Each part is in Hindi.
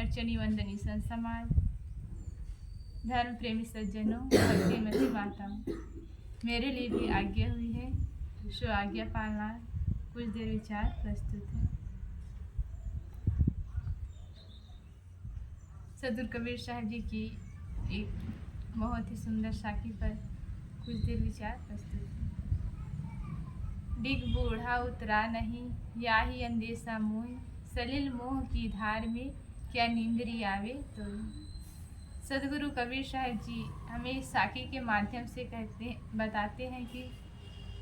अर्चनी वंदनी संत समाज, धर्म प्रेमी सज्जनों, भक्तिमती माताओं, मेरे लिए भी आज्ञा हुई है, सो आज्ञा पालना। कुछ देर विचार प्रस्तुत है। सदगुरु कबीर साहब जी की एक बहुत ही सुंदर साखी पर कुछ देर विचार प्रस्तुत है। डिग बूढ़ा उतरा नहीं, या ही अंदेशा मोह, सलिल मोह की धार में क्या नींदरी आवे तो। सदगुरु कबीर साहब जी हमें इस साखी के माध्यम से बताते हैं कि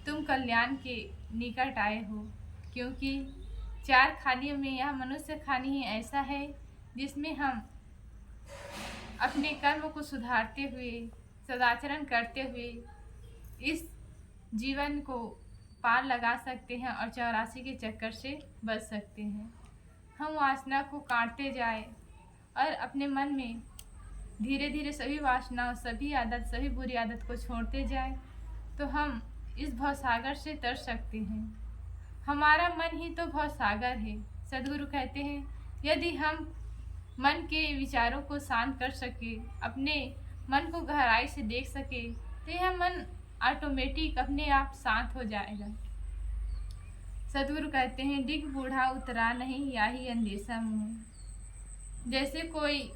तुम कल्याण के निकट आए हो, क्योंकि चार खानियों में यह मनुष्य खानी ही ऐसा है जिसमें हम अपने कर्म को सुधारते हुए, सदाचरण करते हुए इस जीवन को पार लगा सकते हैं और 84 के चक्कर से बच सकते हैं। हम वासना को काटते जाए और अपने मन में धीरे धीरे सभी वासनाओं, सभी आदत, सभी बुरी आदत को छोड़ते जाए तो हम इस भवसागर से तर सकते हैं। हमारा मन ही तो भवसागर है। सदगुरु कहते हैं यदि हम मन के विचारों को शांत कर सके, अपने मन को गहराई से देख सके, तो यह मन ऑटोमेटिक अपने आप शांत हो जाएगा। सदगुरु कहते हैं डिग बूढ़ा उतरा नहीं, या ही अंदेशा मुँह। जैसे कोई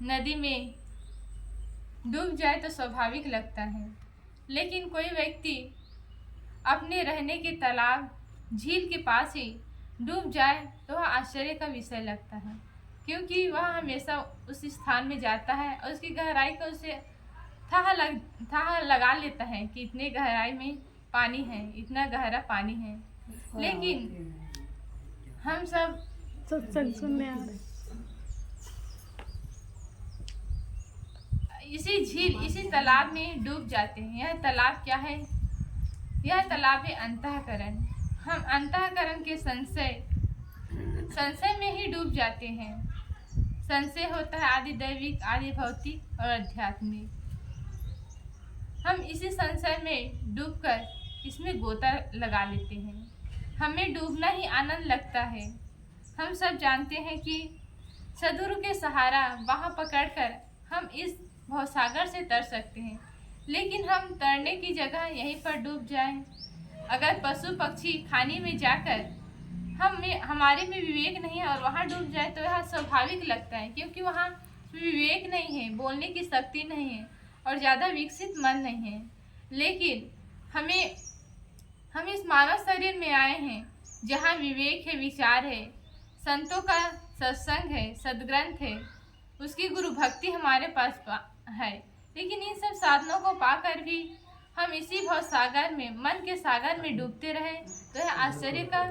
नदी में डूब जाए तो स्वाभाविक लगता है, लेकिन कोई व्यक्ति अपने रहने के तालाब, झील के पास ही डूब जाए तो वह आश्चर्य का विषय लगता है, क्योंकि वह हमेशा उस स्थान में जाता है और उसकी गहराई का उसे था लगा लेता है कि इतने गहराई में पानी है, इतना गहरा पानी है। लेकिन हम सब सत्संग सुनने आ रहे, इसी झील, इसी तालाब में डूब जाते हैं। यह तालाब क्या है? यह तालाब है अंतःकरण। हम अंतःकरण के संशय में ही डूब जाते हैं। संशय होता है आदि दैविक, आदि भौतिक और आध्यात्मिक। हम इसी संशय में डूबकर इसमें गोता लगा लेते हैं। हमें डूबना ही आनंद लगता है। हम सब जानते हैं कि सदगुरु के सहारा बाँह पकड़कर हम इस भवसागर से तर सकते हैं, लेकिन हम तैरने की जगह यहीं पर डूब जाएं। अगर पशु पक्षी खाने में जाकर हमारे में विवेक नहीं है और वहाँ डूब जाए तो यह स्वाभाविक लगता है, क्योंकि वहाँ विवेक नहीं है, बोलने की शक्ति नहीं है और ज़्यादा विकसित मन नहीं है। लेकिन हम इस मानव शरीर में आए हैं जहाँ विवेक है, विचार है, संतों का सत्संग है, सदग्रंथ है, उसकी गुरु भक्ति हमारे पास है। लेकिन इन सब साधनों को पाकर भी हम इसी भव सागर में, मन के सागर में डूबते रहे तो यह आश्चर्य का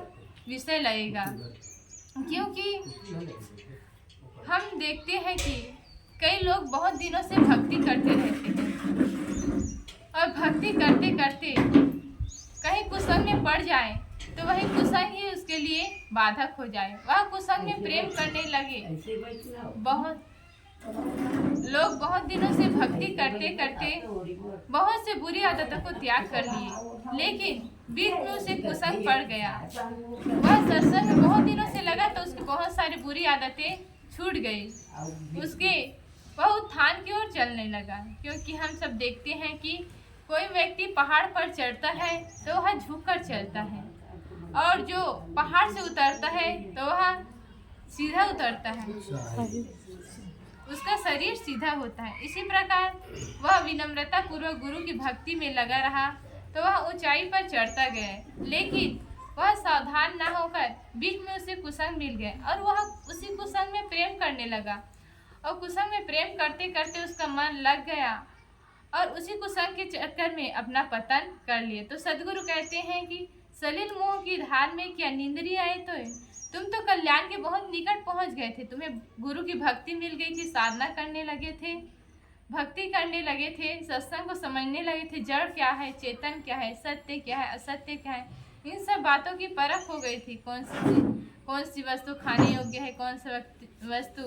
विषय लगेगा। क्योंकि हम देखते हैं कि कई लोग बहुत दिनों से भक्ति करते रहते हैं और भक्ति करते करते कहीं कुसंग में पड़ जाए तो वही कुसंग ही उसके लिए बाधक हो जाए। वह कुसंग में प्रेम करने लगे। बहुत लोग बहुत दिनों से भक्ति करते करते बहुत से बुरी आदतों को त्याग कर लिए, लेकिन बीच में उसे कुसंग पड़ गया। वह सत्संग में बहुत दिनों से लगा तो उसकी बहुत सारी बुरी आदतें छूट गई। वह उत्थान की ओर चलने लगा। क्योंकि हम सब देखते हैं कि कोई व्यक्ति पहाड़ पर चढ़ता है तो वह झुककर चलता है, और जो पहाड़ से उतरता है तो वह सीधा उतरता है, उसका शरीर सीधा होता है। इसी प्रकार वह विनम्रता पूर्वक गुरु की भक्ति में लगा रहा तो वह ऊंचाई पर चढ़ता गया, लेकिन वह सावधान न होकर बीच में उसे कुसंग मिल गया और वह उसी कुसंग में प्रेम करने लगा। और कुसंग में प्रेम करते करते उसका मन लग गया और उसी कुसंग के चक्कर में अपना पतन कर लिए। तो सदगुरु कहते हैं कि सलिल मोह की धार में क्या नींदरी आए तो तुम तो कल्याण के बहुत निकट पहुंच गए थे। तुम्हें गुरु की भक्ति मिल गई थी, साधना करने लगे थे, भक्ति करने लगे थे, सत्संग को समझने लगे थे, जड़ क्या है, चेतन क्या है, सत्य क्या है, असत्य क्या है, इन सब बातों की परख हो गई थी। कौन सी वस्तु खाने योग्य है, कौन सी वस्तु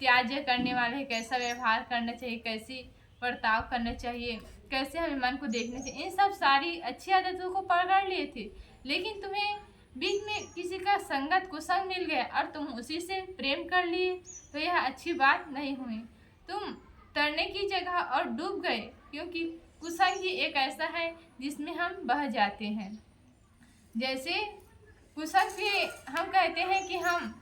त्याज्य करने वाले है, कैसा व्यवहार करना चाहिए, कैसी बर्ताव करना चाहिए, कैसे हमें मन को देखना चाहिए, इन सब सारी अच्छी आदतों को पकड़ लिए थे। लेकिन तुम्हें बीच में किसी का संगत कुसंग मिल गया और तुम उसी से प्रेम कर लिए, तो यह अच्छी बात नहीं हुई। तुम तैरने की जगह और डूब गए, क्योंकि कुसंग ही एक ऐसा है जिसमें हम बह जाते हैं। जैसे कुसंग भी हम कहते हैं कि हम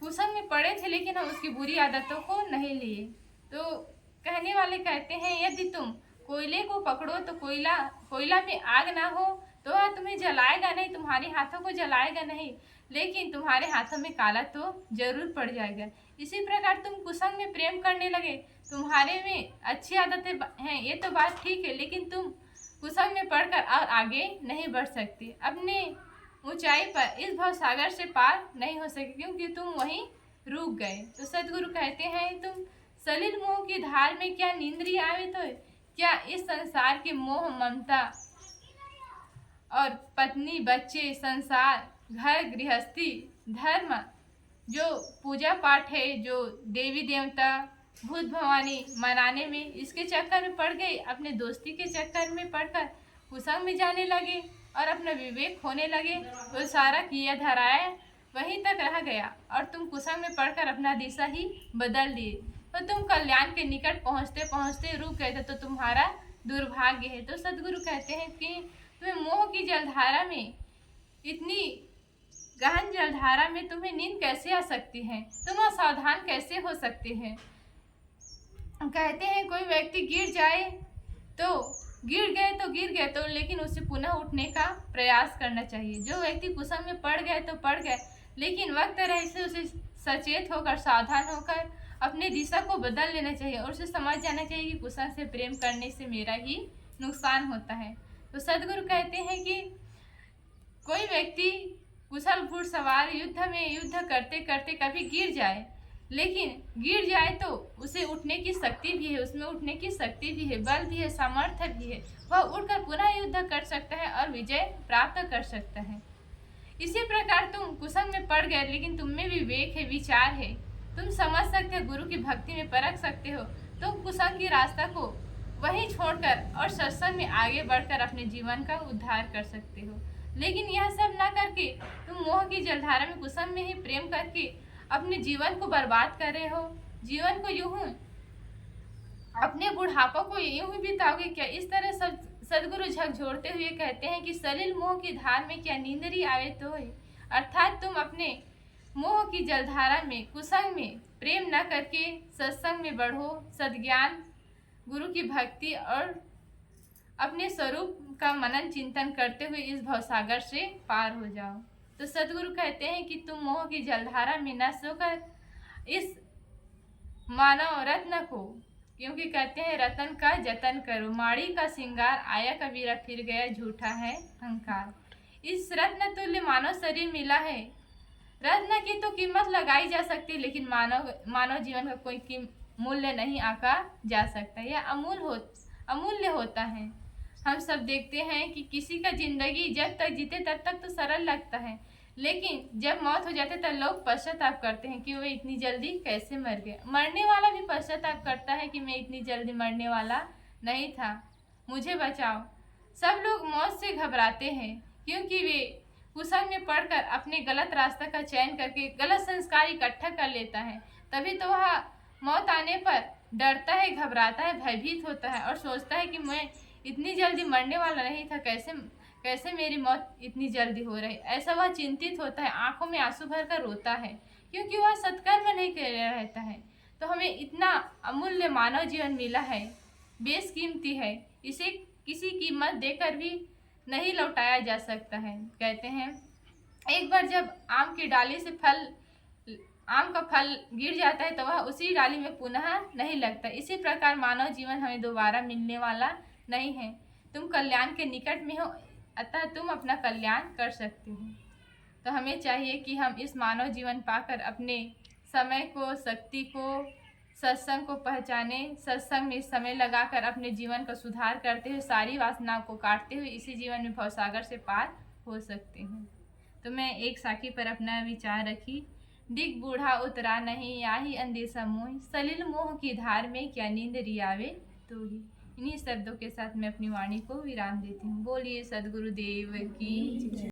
कुसंग में पड़े थे, लेकिन हम उसकी बुरी आदतों को नहीं लिए। तो कहने वाले कहते हैं, यदि तुम कोयले को पकड़ो तो कोयला में आग ना हो तो वह तुम्हें जलाएगा नहीं, तुम्हारे हाथों को जलाएगा नहीं, लेकिन तुम्हारे हाथों में काला तो जरूर पड़ जाएगा। इसी प्रकार तुम कुसंग में प्रेम करने लगे, तुम्हारे में अच्छी आदतें हैं, ये तो बात ठीक है, लेकिन तुम कुसंग में पड़कर और आगे नहीं बढ़ सकते। अपने ऊंचाई पर इस भव सागर से पार नहीं हो सके, क्योंकि तुम वहीं रुक गए। तो सदगुरु कहते हैं, तुम सलिल मोह की धार में क्या नींदरी आवे, तो क्या इस संसार के मोह ममता और पत्नी बच्चे संसार घर गृहस्थी धर्म जो पूजा पाठ है, जो देवी देवता भूत भवानी मनाने में, इसके चक्कर में पड़ गए, अपने दोस्ती के चक्कर में पड़कर कुसंग में जाने लगे और अपना विवेक खोने लगे, तो सारा किया धराया वहीं तक रह गया और तुम कुसंग में पड़कर अपना दिशा ही बदल दिए। तो तुम कल्याण के निकट पहुँचते पहुँचते रुक गए थे, तो तुम्हारा दुर्भाग्य है। तो सदगुरु कहते हैं कि तुम्हें मोह की जलधारा में, इतनी गहन जलधारा में तुम्हें नींद कैसे आ सकती है, तुम असावधान कैसे हो सकते हैं। कहते हैं कोई व्यक्ति गिर जाए तो गिर गए तो लेकिन उसे पुनः उठने का प्रयास करना चाहिए। जो व्यक्ति कुसंग में पड़ गए तो पड़ गए, लेकिन वक्त रहे से उसे सचेत होकर सावधान होकर अपने दिशा को बदल लेना चाहिए और उसे समझ जाना चाहिए कि कुसंग से प्रेम करने से मेरा ही नुकसान होता है। तो सदगुरु कहते हैं कि कोई व्यक्ति कुशल घुड़सवार युद्ध करते करते कभी गिर जाए, लेकिन गिर जाए तो उसे उठने की शक्ति भी है, उसमें उठने की शक्ति भी है, बल भी है, सामर्थ्य भी है, वह उठकर पुनः युद्ध कर सकता है और विजय प्राप्त कर सकता है। इसी प्रकार तुम कुसंग में पड़ गए, लेकिन तुम में विवेक है, विचार है, तुम समझ सकते हो, गुरु की भक्ति में परख सकते हो, तुम कुसंग की रास्ता को वहीं छोड़कर और सत्संग में आगे बढ़कर अपने जीवन का उद्धार कर सकते हो। लेकिन यह सब ना करके तुम मोह की जलधारा में कुसंग में ही प्रेम करके अपने जीवन को बर्बाद कर रहे हो। जीवन को यूं अपने बुढ़ापा को यूं ही बिताओगे क्या? इस तरह सदगुरु झकझोरते हुए कहते हैं कि सलिल मोह की धार में क्या नींदरी आवे तो, अर्थात तुम अपने मोह की जलधारा में कुसंग में प्रेम न करके सत्संग में बढ़ो, सद्ज्ञान गुरु की भक्ति और अपने स्वरूप का मनन चिंतन करते हुए इस भवसागर से पार हो जाओ। तो सदगुरु कहते हैं कि तुम मोह की जलधारा में न सोकर इस मानव रत्न को, क्योंकि कहते हैं रतन का जतन करो, माड़ी का सिंगार आया कबीरा फिर गया झूठा है अहंकार। इस रत्न तुल्य मानव शरीर मिला है। रत्न की तो कीमत लगाई जा सकती है, लेकिन मानव जीवन का कोई मूल्य नहीं आंका जा सकता। यह अमूल्य होता है। हम सब देखते हैं कि किसी का जिंदगी जब तक जीते तब तक तो सरल लगता है, लेकिन जब मौत हो जाते तब लोग पश्चाताप करते हैं कि वे इतनी जल्दी कैसे मर गए। मरने वाला भी पश्चाताप करता है कि मैं इतनी जल्दी मरने वाला नहीं था, मुझे बचाओ। सब लोग मौत से घबराते हैं क्योंकि वे कुसंग में पड़कर अपने गलत रास्ता का चयन करके गलत संस्कार इकट्ठा कर लेता है। तभी तो वह मौत आने पर डरता है, घबराता है, भयभीत होता है और सोचता है कि मैं इतनी जल्दी मरने वाला नहीं था, कैसे मेरी मौत इतनी जल्दी हो रही। ऐसा वह चिंतित होता है, आंखों में आंसू भरकर रोता है, क्योंकि वह सत्कर्म नहीं कर रहता है। तो हमें इतना अमूल्य मानव जीवन मिला है, बेशकीमती है, इसे किसी कीमत देकर भी नहीं लौटाया जा सकता है। कहते हैं एक बार जब आम की डाली से आम का फल गिर जाता है तो वह उसी डाली में पुनः नहीं लगता। इसी प्रकार मानव जीवन हमें दोबारा मिलने वाला नहीं है। तुम कल्याण के निकट में हो, अतः तुम अपना कल्याण कर सकते हो। तो हमें चाहिए कि हम इस मानव जीवन पाकर अपने समय को, शक्ति को, सत्संग को पहचाने, सत्संग में समय लगाकर अपने जीवन का सुधार करते हुए, सारी वासनाओं को काटते हुए इसी जीवन में भवसागर से पार हो सकते हैं। तो मैं एक साखी पर अपना विचार रखी। दिग बूढ़ा उतरा नहीं आही अंदेशा मोह, सलिल मोह की धार में क्या नींद रियावे तो ही। इन्हीं शब्दों के साथ मैं अपनी वाणी को विराम देती हूँ। बोलिए सद्गुरुदेव की।